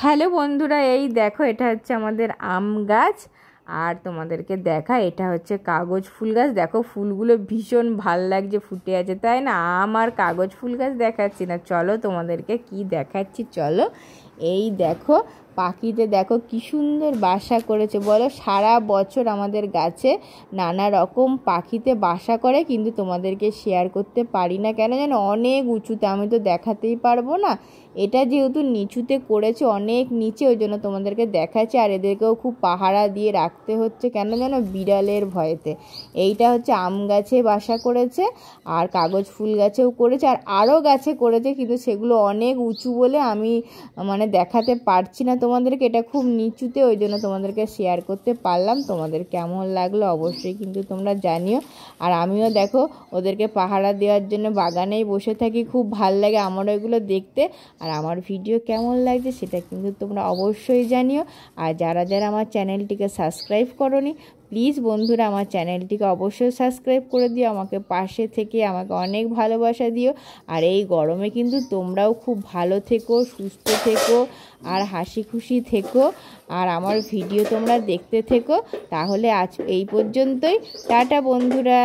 Hello বন্ধুরা, এই দেখো এটা হচ্ছে আমাদের আম গাছ। আর তোমাদেরকে দেখা, এটা হচ্ছে কাগজ ফুল গাছ। দেখো ফুলগুলো ভীষণ ভাল লাগছে, ফুটে আছে, তাই না? আম আর কাগজ ফুল গাছ দেখাচ্ছি না, চলো তোমাদেরকে কি দেখাচ্ছি, চলো। এই দেখো পাখিতে দেখো কি সুন্দর বাসা করেছে বলো। সারা বছর আমাদের গাছে নানা রকম পাখিতে বাসা করে, কিন্তু তোমাদেরকে শেয়ার করতে পারি না, কেন জানো? অনেক উঁচুতে, আমি তো দেখাতেই পারবো না। এটা যেহেতু নিচুতে করেছে, অনেক নিচে, ওই জন্য তোমাদেরকে দেখাচ্ছে। আর এদেরকেও খুব পাহারা দিয়ে রাখতে হচ্ছে, কেন জানো? বিড়ালের ভয়েতে। এইটা হচ্ছে আম গাছে বাসা করেছে, আর কাগজ ফুল গাছেও করেছে, আর আরও গাছে করেছে, কিন্তু সেগুলো অনেক উঁচু বলে আমি দেখাতে পারছি না তোমাদেরকে। এটা খুব নিচুতে, ওই জন্য তোমাদেরকে শেয়ার করতে পারলাম। তোমাদের কেমন লাগলো অবশ্যই কিন্তু তোমরা জানিও। আর আমিও দেখো ওদেরকে পাহারা দেওয়ার জন্য বাগানেই বসে থাকি, খুব ভাল লাগে আমারও এগুলো দেখতে। আর আমার ভিডিও কেমন লাগছে সেটা কিন্তু তোমরা অবশ্যই জানিও। আর যারা যারা আমার চ্যানেলটিকে সাবস্ক্রাইব করোনি, প্লিজ বন্ধুরা আমার চ্যানেলটিকে অবশ্যই সাবস্ক্রাইব করে দিও, আমাকে পাশে থেকে আমাকে অনেক ভালোবাসা দিও। আর এই গরমে কিন্তু তোমরাও খুব ভালো থেকো, সুস্থ থেকো, আর হাসি খুশি থেকো, আর আমার ভিডিও তোমরা দেখতে থেকো। তাহলে আজ এই পর্যন্তই, টাটা বন্ধুরা।